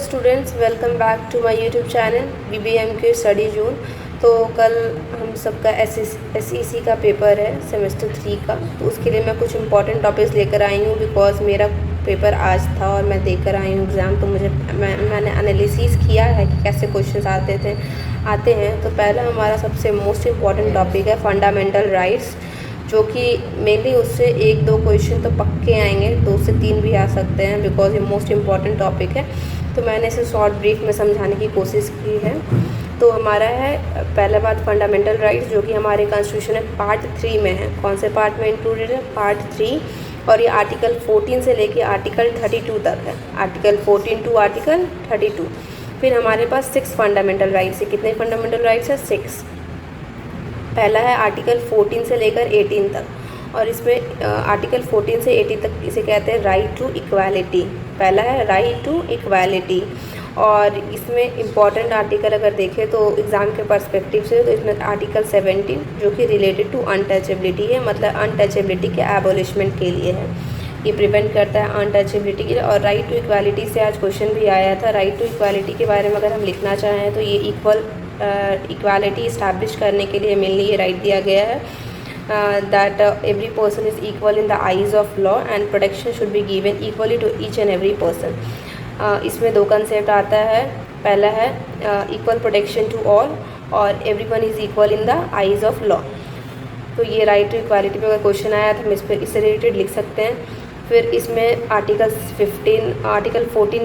Students, welcome back to my YouTube channel BBMK study zone. तो कल हम सबका SEC का पेपर है सेमेस्टर 3 का, तो उसके लिए मैं कुछ इंपॉर्टेंट टॉपिक्स लेकर आई हूँ बिकॉज मेरा पेपर आज था और मैं देकर आई हूँ एग्ज़ाम। तो मैंने एनालिसिस किया है कि कैसे क्वेश्चंस आते हैं। तो पहला हमारा सबसे मोस्ट इम्पॉर्टेंट टॉपिक है फंडामेंटल राइट्स, जो कि मेनली उससे 1-2 क्वेश्चन तो पक्के आएंगे, 2 से 3 भी आ सकते हैं बिकॉज ये मोस्ट इम्पॉर्टेंट टॉपिक है। तो मैंने इसे शॉर्ट ब्रीफ में समझाने की कोशिश की है। तो हमारा है पहला बात फंडामेंटल राइट्स, जो कि हमारे कॉन्स्टिट्यूशन में पार्ट 3 में है। कौन से पार्ट में इंक्लूडेड है? पार्ट 3। और ये आर्टिकल 14 से लेके आर्टिकल 32 तक है, आर्टिकल 14 टू आर्टिकल 32। फिर हमारे पास 6 फंडामेंटल राइट्स है। कितने फंडामेंटल राइट्स है? 6। पहला है आर्टिकल 14 से लेकर 18 तक, और इसमें आर्टिकल 14 से 18 तक इसे कहते हैं राइट टू इक्वालिटी। पहला है राइट टू इक्वालिटी, और इसमें इम्पॉर्टेंट आर्टिकल अगर देखें तो एग्ज़ाम के पर्सपेक्टिव से, तो इसमें आर्टिकल 17 जो कि रिलेटेड टू अनटचेबिलिटी है, मतलब अनटचेबिलिटी के एबॉलिशमेंट के लिए है। ये प्रिवेंट करता है अनटचेबिलिटी के लिए। और राइट टू इक्वालिटी से आज क्वेश्चन भी आया था। राइट टू इक्वालिटी के बारे में अगर हम लिखना चाहें तो ये इक्वालिटी इस्टेब्लिश करने के लिए मेनली ये राइट दिया गया है that every person is equal in the eyes of law and protection should be given equally to each and every person. इसमें 2 कंसेप्ट आता है। पहला है इक्वल प्रोटेक्शन टू ऑल, और everyone is equal in the eyes of law. तो ये right to equality पे अगर क्वेश्चन आया तो हम इससे रिलेटेड लिख सकते हैं। फिर इसमें आर्टिकल 14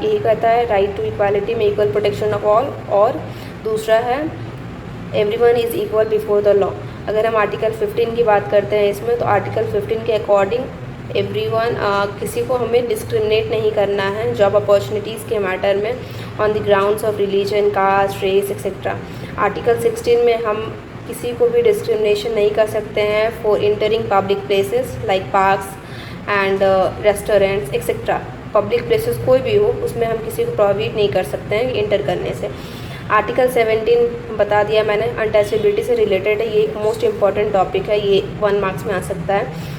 यही कहता है राइट टू इक्वालिटी में इक्वल प्रोटेक्शन ऑफ ऑल, और दूसरा है everyone is equal before the law. अगर हम आर्टिकल 15 की बात करते हैं इसमें, तो आर्टिकल 15 के अकॉर्डिंग एवरीवन किसी को हमें डिस्क्रिमिनेट नहीं करना है जॉब अपॉर्चुनिटीज़ के मैटर में on the grounds of religion, caste, race etcetera. Article 16 में हम किसी को भी डिस्क्रिमिनेशन नहीं कर सकते हैं for entering public places like parks and restaurants etcetera. Public places कोई भी हो, उसमें हम किसी को प्रोहिबिट नहीं कर सकते हैं इंटर करने से। आर्टिकल 17 बता दिया मैंने, अनटचेबिलिटी से रिलेटेड है। ये एक मोस्ट इम्पॉर्टेंट टॉपिक है, ये 1 मार्क्स में आ सकता है।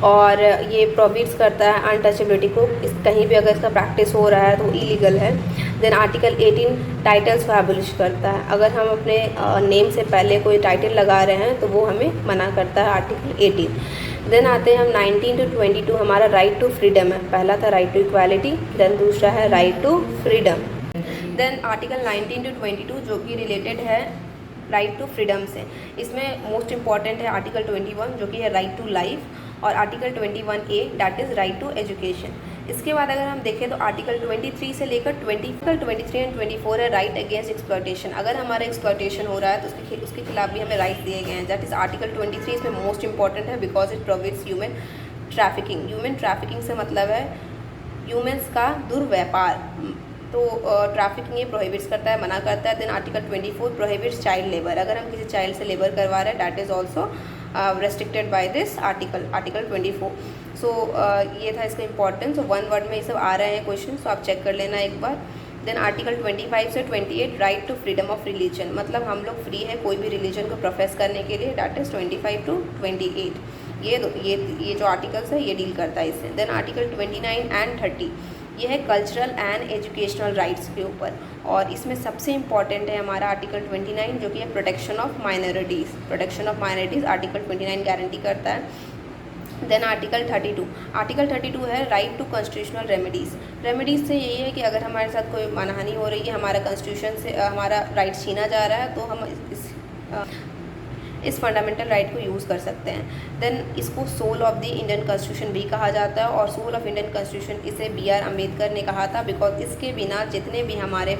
और ये प्रोहिबिट्स करता है अनटचेबिलिटी को, कहीं भी अगर इसका प्रैक्टिस हो रहा है तो इलीगल है। देन आर्टिकल 18 टाइटल्स को एबॉलिश करता है। अगर हम अपने नेम से पहले कोई टाइटल लगा रहे हैं तो वो हमें मना करता है, आर्टिकल 18। देन आते हैं हम 19 टू 22, हमारा राइट टू फ्रीडम है। पहला था राइट टू इक्वालिटी, देन दूसरा है right to freedom. Then article 19 to 22 जो कि रिलेटेड है राइट टू फ्रीडम से। इसमें मोस्ट इंपॉर्टेंट है आर्टिकल 21 जो कि है राइट टू लाइफ, और article 21A that is right to education. इसके बाद अगर हम देखें तो आर्टिकल 23 से लेकर 23 एंड 24 है राइट अगेंस्ट एक्सप्लॉयटेशन। अगर हमारा एक्सप्लॉयटेशन हो रहा है तो उसके खिलाफ भी हमें राइट दिए गए हैं। दैट इज़ आर्टिकल 23 इसमें मोस्ट इंपॉर्टेंट है because it prohibits human trafficking. Human trafficking से मतलब है ह्यूमन्स का दुर्व्यापार, तो ट्रैफिकिंग ये प्रोहिबिट्स करता है, मना करता है। Then article 24 prohibits child labour. अगर हम किसी चाइल्ड से लेबर करवा रहे हैं that is also restricted by this article 24। So ये था इसका इंपॉर्टेंस। 1 वर्ड में ये सब आ रहे हैं क्वेश्चन, तो आप चेक कर लेना एक बार। देन आर्टिकल 25 से 28 right to freedom of religion, मतलब हम लोग फ्री है कोई भी रिलीजन को प्रोफेस करने के लिए। That is 25 to 28। ये जो आर्टिकल्स है ये डील करता है इससे। देन आर्टिकल 29 एंड 30 ये है कल्चरल एंड एजुकेशनल राइट्स के ऊपर, और इसमें सबसे इम्पॉर्टेंट है हमारा आर्टिकल 29 जो कि है protection of minorities. Protection of minorities article 29 guarantee करता है। देन आर्टिकल 32 है right to constitutional remedies. Remedies से यही है कि अगर हमारे साथ कोई मानहानि हो रही है, हमारा कॉन्स्टिट्यूशन से हमारा राइट छीना जा रहा है, तो हम इस फंडामेंटल राइट को यूज़ कर सकते हैं। देन इसको soul of the Indian constitution भी कहा जाता है, और सोल ऑफ इंडियन कॉन्स्टिट्यूशन इसे BR अम्बेडकर ने कहा था बिकॉज इसके बिना जितने भी हमारे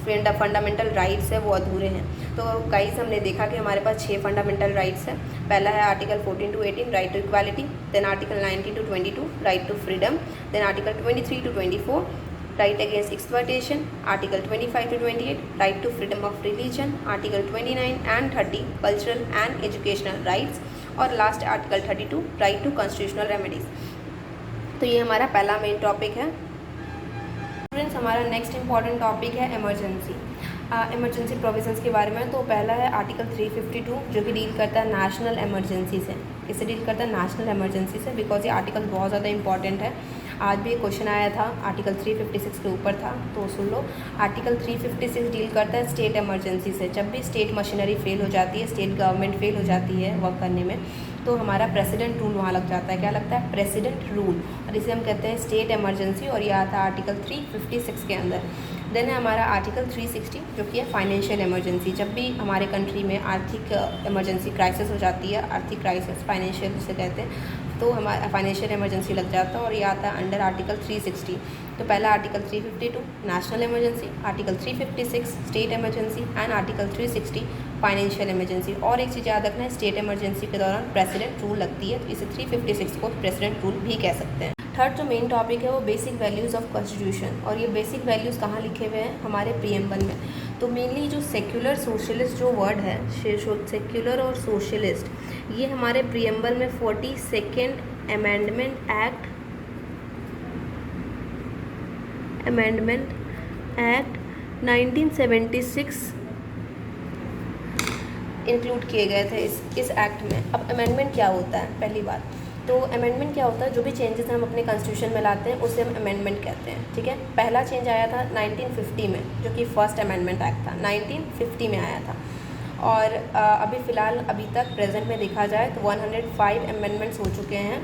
फंडामेंटल राइट्स है वो अधूरे हैं। तो गाइस हमने देखा कि हमारे पास 6 फंडामेंटल राइट्स हैं। पहला है article 14 to 18 right to equality, then article 19 to 22 right to freedom, then article 23 to 24 right against exploitation, article 25 to 28 right to freedom of religion, article 29 and 30 cultural and educational rights, और last article 32 right to constitutional remedies. तो ये हमारा पहला main topic है। Students, हमारा next important topic है emergency provisions के बारे में। तो पहला है आर्टिकल 352 जो कि डील करता है नेशनल इमरजेंसी से। इससे डील करता है नेशनल इमरजेंसी से बिकॉज ये आर्टिकल बहुत ज़्यादा इंपॉर्टेंट है। आज भी एक क्वेश्चन आया था, आर्टिकल 356 के ऊपर था, तो सुन लो। आर्टिकल 356 डील करता है स्टेट इमरजेंसी से। जब भी स्टेट मशीनरी फेल हो जाती है, स्टेट गवर्नमेंट फेल हो जाती है वर्क करने में, तो हमारा प्रेसिडेंट रूल वहाँ लग जाता है। क्या लगता है? प्रेसिडेंट रूल, और इसे हम कहते हैं स्टेट इमरजेंसी, और ये आता है आर्टिकल 356 के अंदर। देन है हमारा आर्टिकल 360 जो कि है फाइनेंशियल इमरजेंसी। जब भी हमारे कंट्री में आर्थिक इमरजेंसी क्राइसिस हो जाती है, आर्थिक क्राइसिस फाइनेंशियल जिसे कहते हैं, तो हमारा फाइनेंशियल इमरजेंसी लग जाता है, और ये आता है अंडर आर्टिकल 360। तो पहला article 352 national emergency, article 356 state emergency and article 360 financial emergency. और एक चीज़ याद रखना है, स्टेट इमरजेंसी के दौरान प्रेसिडेंट रूल लगती है, तो इसे 356 को प्रेसिडेंट रूल भी कह सकते हैं। थर्ड जो मेन टॉपिक है वो बेसिक वैल्यूज़ ऑफ कॉन्स्टिट्यूशन, और ये बेसिक वैल्यूज़ कहाँ लिखे हुए हैं? हमारे प्रीएम्बल में। तो मेनली जो सेक्युलर सोशलिस्ट जो वर्ड है, सेक्युलर और सोशलिस्ट, ये हमारे प्रीएम्बल में 42nd अमेंडमेंट एक्ट 1976 इंक्लूड किए गए थे इस एक्ट में। अब अमेंडमेंट क्या होता है? पहली बात तो अमेंडमेंट क्या होता है? जो भी चेंजेस हम अपने कॉन्स्टिट्यूशन में लाते हैं उसे हम अमेंडमेंट कहते हैं, ठीक है। पहला चेंज आया था 1950 में, जो कि फर्स्ट अमेंडमेंट एक्ट था, 1950 में आया था। और अभी फ़िलहाल अभी तक प्रेजेंट में देखा जाए तो 105 अमेंडमेंट्स हो चुके हैं।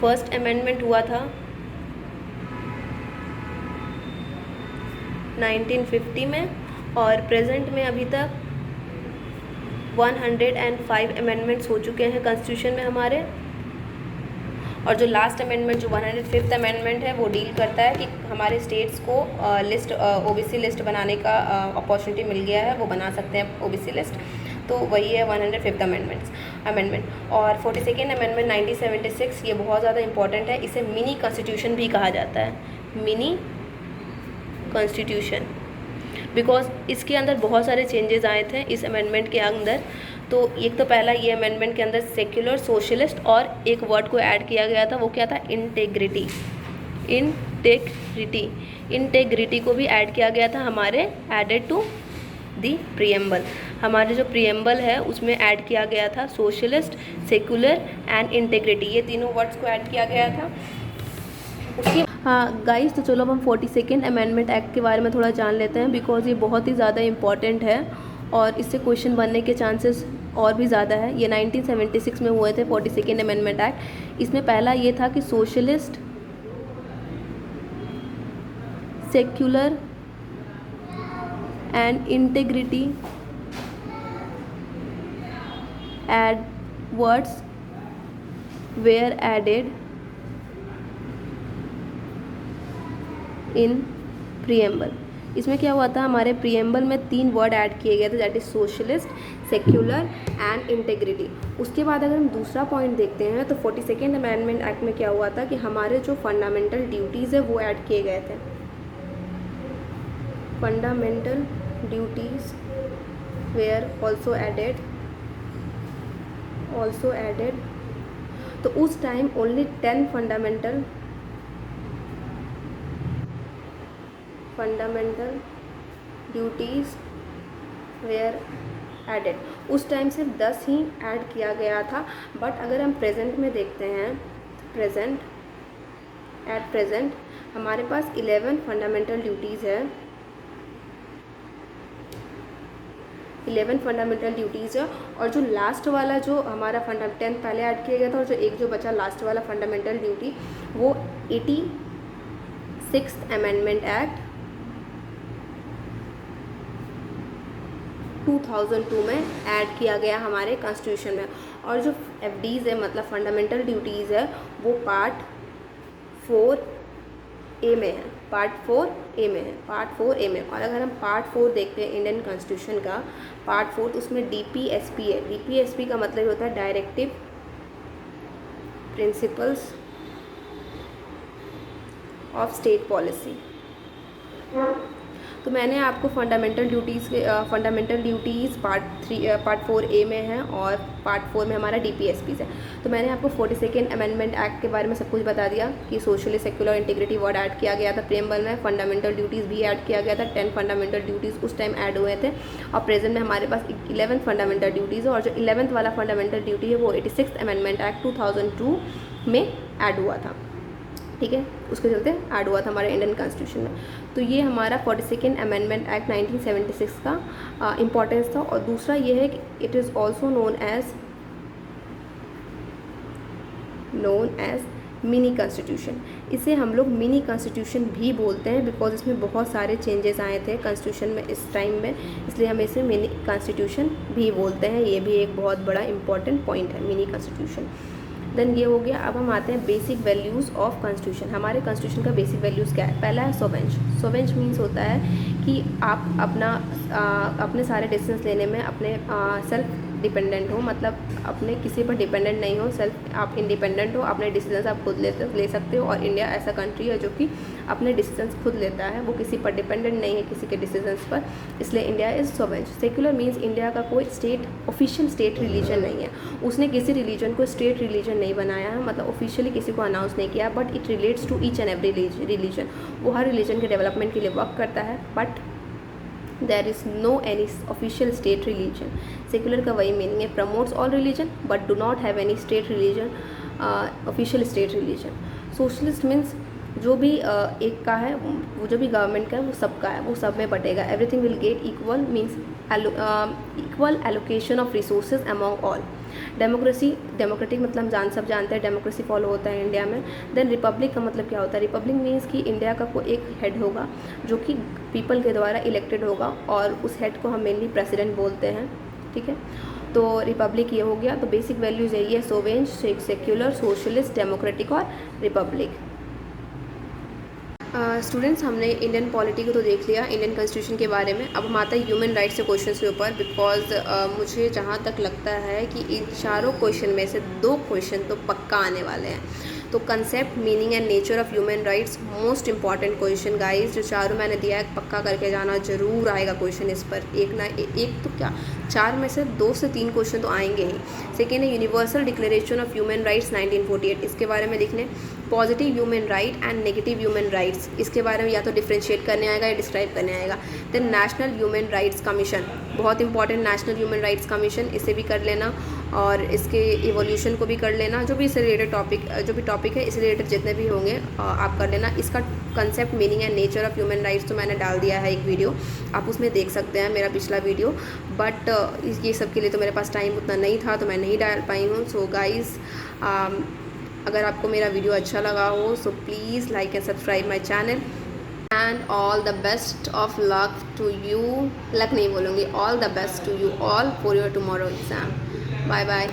फर्स्ट अमेंडमेंट हुआ था 1950 में, और प्रेजेंट में अभी तक 105 अमेंडमेंट्स हो चुके हैं कॉन्स्टिट्यूशन में हमारे। और जो लास्ट अमेंडमेंट जो 105th अमेंडमेंट है वो डील करता है कि हमारे स्टेट्स को लिस्ट ओबीसी लिस्ट बनाने का अपॉर्चुनिटी मिल गया है, वो बना सकते हैं ओबीसी लिस्ट। तो वही है 105th अमेंडमेंट। और 42nd अमेंडमेंट 1976, ये बहुत ज़्यादा इंपॉर्टेंट है, इसे मिनी कॉन्स्टिट्यूशन भी कहा जाता है, मिनी कॉन्स्टिट्यूशन, बिकॉज इसके अंदर बहुत सारे चेंजेस आए थे इस अमेंडमेंट के अंदर। तो एक तो पहला ये अमेंडमेंट के अंदर सेक्युलर सोशलिस्ट और एक वर्ड को ऐड किया गया था, वो क्या था? इंटेग्रिटी। इंटेग्रिटी को भी ऐड किया गया था हमारे, एडेड टू दी प्रीएम्बल। हमारे जो प्रीएम्बल है उसमें ऐड किया गया था सोशलिस्ट, सेक्युलर एंड इंटेग्रिटी, ये तीनों वर्ड्स को ऐड किया गया था उसकी। हाँ गाइस, तो चलो अब हम 42nd अमेंडमेंट एक्ट के बारे में थोड़ा जान लेते हैं, बिकॉज ये बहुत ही ज़्यादा इम्पॉर्टेंट है और इससे क्वेश्चन बनने के चांसेस और भी ज़्यादा है। ये 1976 में हुए थे 42nd अमेंडमेंट एक्ट। इसमें पहला ये था कि socialist, secular and integrity add words were added in preamble. इसमें क्या हुआ था? हमारे प्रीएम्बल में 3 वर्ड ऐड किए गए थे, that is socialist, secular and integrity. उसके बाद अगर हम दूसरा पॉइंट देखते हैं तो 42nd अमेंडमेंट एक्ट में क्या हुआ था कि हमारे जो फंडामेंटल ड्यूटीज़ है वो ऐड किए गए थे। Fundamental duties were also added. तो उस time only 10 fundamental duties were added. उस टाइम सिर्फ 10 ही ऐड किया गया था। बट अगर हम प्रेजेंट में देखते हैं, प्रेजेंट हमारे पास 11 फंडामेंटल ड्यूटीज़ है, 11 फंडामेंटल ड्यूटीज़ है। और जो लास्ट वाला जो हमारा 10 पहले ऐड किया गया था, और जो एक जो बचा लास्ट वाला फंडामेंटल ड्यूटी, वो 86th अमेंडमेंट एक्ट 2002 में ऐड किया गया हमारे कॉन्स्टिट्यूशन में। और जो एफडीज़ है, मतलब फंडामेंटल ड्यूटीज़ है, वो पार्ट 4A में है, पार्ट 4A में। और अगर हम पार्ट 4 देखते हैं इंडियन कॉन्स्टिट्यूशन का पार्ट 4, तो उसमें DPSP है। DPSP का मतलब होता है directive principles of state policy. तो मैंने आपको फंडामेंटल ड्यूटीज़ पार्ट 4A में है, और पार्ट 4 में हमारा DPSPs है। तो मैंने आपको 42nd अमेंडमेंट एक्ट के बारे में सब कुछ बता दिया कि socially, secular, integrity word add किया गया था प्रीएम्बल में, फंडामेंटल ड्यूटीज़ भी ऐड किया गया था, 10 फंडामेंटल ड्यूटीज़ उस टाइम ऐड हुए थे। और प्रेजेंट में हमारे पास 11 फंडामेंटल ड्यूटीज़ है, और जो 11th वाला फंडामेंटल ड्यूटी है वो 86th अमेंडमेंट एक्ट 2002 में ऐड हुआ था, ठीक है, उसके चलते ऐड हुआ था हमारे इंडियन कॉन्स्टिट्यूशन में। तो ये हमारा 42nd अमेंडमेंट एक्ट 1976 का इम्पॉर्टेंस था। और दूसरा ये है कि it is also known as mini constitution. इसे हम लोग मिनी कॉन्स्टिट्यूशन भी बोलते हैं बिकॉज इसमें बहुत सारे चेंजेस आए थे कॉन्स्टिट्यूशन में इस टाइम में, इसलिए हम इसे मिनी कॉन्स्टिट्यूशन भी बोलते हैं। ये भी एक बहुत बड़ा इंपॉर्टेंट पॉइंट है मिनी कॉन्स्टिट्यूशन। देन ये हो गया। अब हम आते हैं बेसिक वैल्यूज़ ऑफ कॉन्स्टिट्यूशन। हमारे कॉन्स्टिट्यूशन का बेसिक वैल्यूज़ क्या है? पहला है सोवेंज। सोवेंज मीन्स होता है कि आप अपने सारे डिसीजंस लेने में अपने सेल्फ डिपेंडेंट हो, मतलब अपने किसी पर डिपेंडेंट नहीं हो, सेल्फ आप इंडिपेंडेंट हो, अपने डिसीजंस आप खुद ले सकते हो। और इंडिया ऐसा कंट्री है जो कि अपने डिसीजंस खुद लेता है, वो किसी पर डिपेंडेंट नहीं है किसी के डिसीजंस पर, इसलिए इंडिया इज़ सोवेंज। सेक्युलर मीन्स इंडिया का कोई ऑफिशियल स्टेट रिलीजन नहीं है, उसने किसी रिलीजन को स्टेट रिलीजन नहीं बनाया है, मतलब ऑफिशियली किसी को अनाउंस नहीं किया, but it relates to each and every religion. वो हर रिलीजन के डेवलपमेंट के लिए वर्क करता है, but there is no any official state religion. Secular का वही मीनिंग है, promotes all religion but do not have any state religion, official state religion. Socialist means जो भी एक का है, वो जो भी गवर्नमेंट का है वो सबका है, वो सब में बटेगा। Everything will get equal means equal allocation of resources among all. Democratic मतलब सब जानते हैं डेमोक्रेसी फॉलो होता है इंडिया में। देन रिपब्लिक का मतलब क्या होता है? रिपब्लिक मीन्स कि इंडिया का कोई एक हेड होगा जो कि पीपल के द्वारा इलेक्टेड होगा, और उस हेड को हम मेनली प्रेसिडेंट बोलते हैं, ठीक है। तो रिपब्लिक ये हो गया। तो बेसिक वैल्यूज यही है, सोवेंज, सेक्युलर, सोशलिस्ट, डेमोक्रेटिक और रिपब्लिक। स्टूडेंट्स हमने इंडियन पॉलिटी को तो देख लिया, इंडियन कॉन्स्टिट्यूशन के बारे में। अब हम आते हैं ह्यूमन राइट्स के क्वेश्चंस के ऊपर, बिकॉज मुझे जहाँ तक लगता है कि इन चारों क्वेश्चन में से 2 क्वेश्चन तो पक्का आने वाले हैं। तो concept, meaning and nature of human rights, most important question guys, जो चारों मैंने दिया है पक्का करके जाना, जरूर आएगा क्वेश्चन इस पर। एक तो क्या 4 में से 2 से 3 क्वेश्चन तो आएंगे ही। सेकेंड है universal declaration of human rights 1948, इसके बारे में लिखने। Positive human right and negative human rights, इसके बारे में या तो डिफ्रेंशिएट करने आएगा या डिस्क्राइब करने आएगा। Then national human rights commission, बहुत important national human rights commission, इसे भी कर लेना, और इसके इवोल्यूशन को भी कर लेना। जो भी इससे रिलेटेड टॉपिक है, इससे रिलेटेड जितने भी होंगे आप कर लेना। इसका concept, meaning and nature of human rights तो मैंने डाल दिया है एक वीडियो, आप उसमें देख सकते हैं मेरा पिछला वीडियो, बट ये सब के लिए तो मेरे पास टाइम उतना नहीं था, तो मैं नहीं डाल पाई हूँ। सो गाइज़, अगर आपको मेरा वीडियो अच्छा लगा हो so please like and subscribe my channel, and all the best of luck to you, luck नहीं बोलूँगी, all the best to you all for your tomorrow exam. Bye bye.